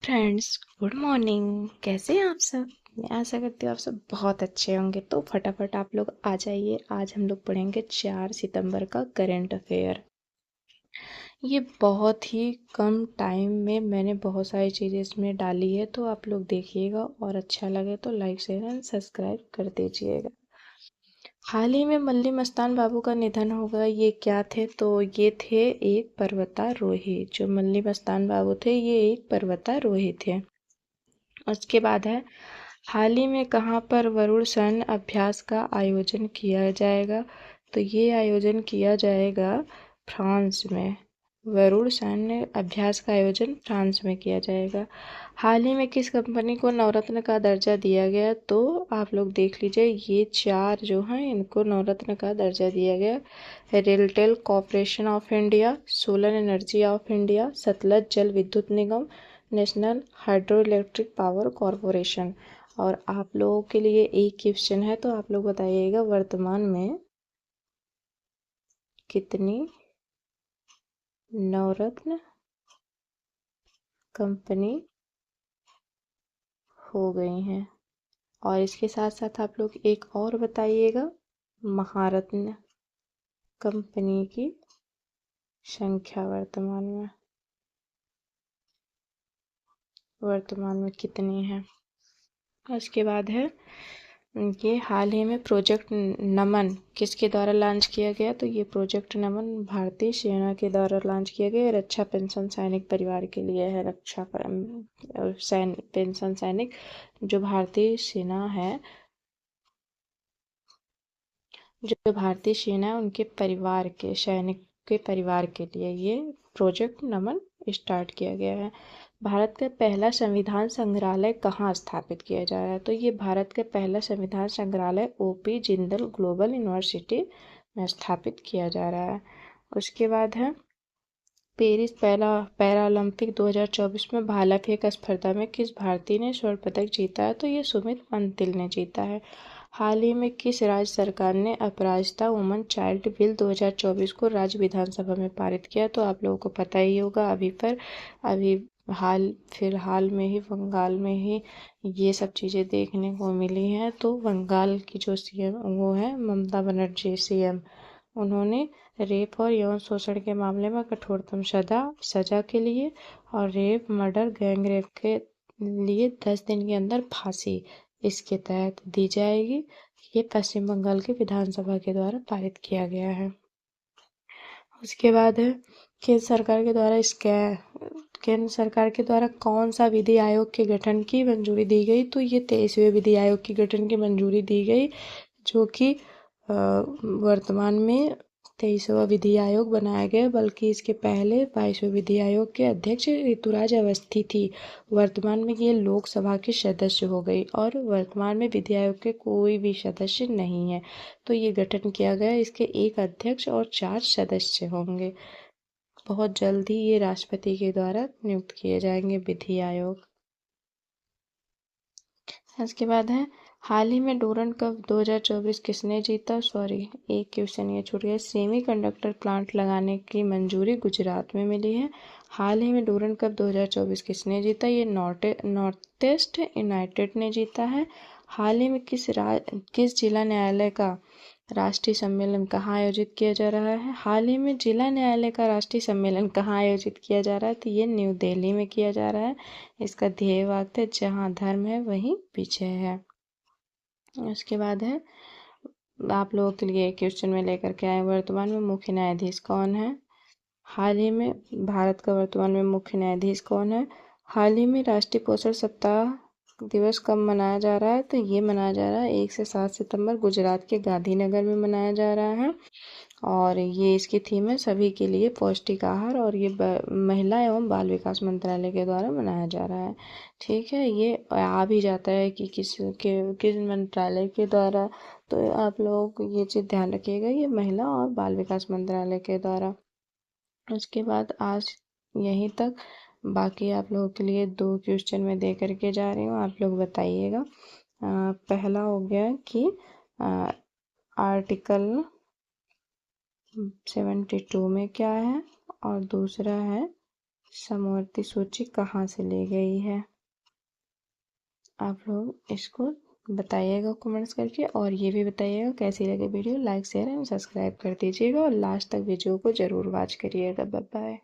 Friends, good morning. कैसे हैं आप सब? मैं आशा करती हूँ आप सब बहुत अच्छे होंगे। तो फटाफट आप लोग आ जाइए। आज हम लोग पढ़ेंगे 4 सितंबर का करंट अफेयर। ये बहुत ही कम टाइम में मैंने बहुत सारी चीज़ें इसमें डाली है, तो आप लोग देखिएगा और अच्छा लगे तो लाइक शेयर एंड सब्सक्राइब कर दीजिएगा। हाल ही में मल्ली मस्तान बाबू का निधन हो गया। ये क्या थे? तो ये थे एक पर्वतारोही। जो मल्ली मस्तान बाबू थे ये एक पर्वतारोही थे। उसके बाद है, हाल ही में कहाँ पर वरुण सैन्य अभ्यास का आयोजन किया जाएगा? तो ये आयोजन किया जाएगा फ्रांस में। वरुण सैन्य अभ्यास का आयोजन फ्रांस में किया जाएगा। हाल ही में किस कंपनी को नवरत्न का दर्जा दिया गया? तो आप लोग देख लीजिए, ये 4 जो हैं इनको नवरत्न का दर्जा दिया गया। RailTel Corporation of India, Solar Energy of India, Satluj Jal Vidyut Nigam, National Hydro Electric Power Corporation. और आप लोगों के लिए एक क्वेश्चन है, तो आप लोग बताइएगा वर्तमान में कितनी नवरत्न कंपनी हो गई हैं? और इसके साथ साथ आप लोग एक और बताइएगा, महारत्न कंपनी की संख्या वर्तमान में कितनी है? उसके बाद है, ये हाल ही में प्रोजेक्ट नमन किसके द्वारा लॉन्च किया गया? तो ये प्रोजेक्ट नमन भारतीय सेना के द्वारा लॉन्च किया गया। रक्षा पेंशन सैनिक परिवार के लिए है। पेंशन सैनिक जो भारतीय सेना है, जो भारतीय सेना है उनके परिवार के सैनिक के परिवार के लिए ये प्रोजेक्ट नमन स्टार्ट किया गया है। भारत का पहला संविधान संग्रहालय कहाँ स्थापित किया जा रहा है? तो ये भारत का पहला संविधान संग्रहालय ओपी जिंदल ग्लोबल यूनिवर्सिटी में स्थापित किया जा रहा है। उसके बाद है, पेरिस पैरालंपिक 2024 में भाला फेंक स्पर्धा में किस भारतीय ने स्वर्ण पदक जीता है? तो ये सुमित अंतिल ने जीता है। हाल ही में किस राज्य सरकार ने अपराजिता वुमन चाइल्ड बिल 2024 को राज्य विधानसभा में पारित किया? तो आप लोगों को पता ही होगा। अभी फिलहाल में ही बंगाल में ही ये सब चीज़ें देखने को मिली हैं। तो बंगाल की जो सीएम वो है ममता बनर्जी सीएम, उन्होंने रेप और यौन शोषण के मामले में कठोरतम सजा के लिए और रेप मर्डर गैंग रेप के लिए 10 दिन के अंदर फांसी इसके तहत दी जाएगी। ये पश्चिम बंगाल की विधानसभा के द्वारा पारित किया गया है। उसके बाद है, केंद्र सरकार के द्वारा कौन सा विधि आयोग के गठन की मंजूरी दी गई? तो ये 23वें विधि आयोग के गठन की मंजूरी दी गई, जो कि वर्तमान में 23वां विधि आयोग बनाया गया। बल्कि इसके पहले 22वें विधि आयोग के अध्यक्ष ऋतुराज अवस्थी थी। वर्तमान में ये लोकसभा के सदस्य हो गई और वर्तमान में विधि आयोग के कोई भी सदस्य नहीं है। तो ये गठन किया गया। इसके एक अध्यक्ष और 4 सदस्य होंगे। बहुत जल्दी ये राष्ट्रपति के द्वारा नियुक्त किए जाएंगे विधि आयोग। इसके बाद है, हाल ही में डूरंड कप 2024 किसने जीता? सॉरी, एक क्वेश्चन ये छूट गया। सेमीकंडक्टर प्लांट लगाने की मंजूरी गुजरात में मिली है। हाल ही में डूरंड कप 2024 किसने जीता? ये नॉर्थ ईस्ट यूनाइटेड ने जीता है। हाल ही में किस जिला न्यायालय का राष्ट्रीय सम्मेलन कहाँ आयोजित किया जा रहा है? हाल ही में जिला न्यायालय का राष्ट्रीय सम्मेलन कहाँ आयोजित किया जा रहा है? तो ये न्यू दिल्ली में किया जा रहा है। इसका ध्येय वाक्य है, जहाँ धर्म है वहीं विजय है। उसके बाद है, आप लोगों के लिए क्वेश्चन में लेकर के आए, वर्तमान में मुख्य न्यायाधीश कौन है? हाल ही में भारत का वर्तमान में मुख्य न्यायाधीश कौन है? हाल ही में राष्ट्रीय पोषण सप्ताह दिवस कब मनाया जा रहा है? तो ये मनाया जा रहा है 1 से 7 सितंबर गुजरात के गांधीनगर में मनाया जा रहा है। और ये इसकी थीम है सभी के लिए पौष्टिक आहार, और ये महिला एवं बाल विकास मंत्रालय के द्वारा मनाया जा रहा है। ठीक है, ये आ भी जाता है कि किस मंत्रालय के द्वारा। तो आप लोग ये चीज़ ध्यान रखिएगा, ये महिला और बाल विकास मंत्रालय के द्वारा। उसके बाद आज यहीं तक। बाकी आप लोगों के लिए 2 क्वेश्चन मैं दे करके जा रही हूँ, आप लोग बताइएगा। पहला हो गया कि आर्टिकल 72 में क्या है, और दूसरा है समवर्ती सूची कहाँ से ली गई है? आप लोग इसको बताइएगा कमेंट्स करके, और ये भी बताइएगा कैसी लगी video. Like share and subscribe कर दीजिएगा और लास्ट तक वीडियो को ज़रूर वॉच करिएगा। Bye bye.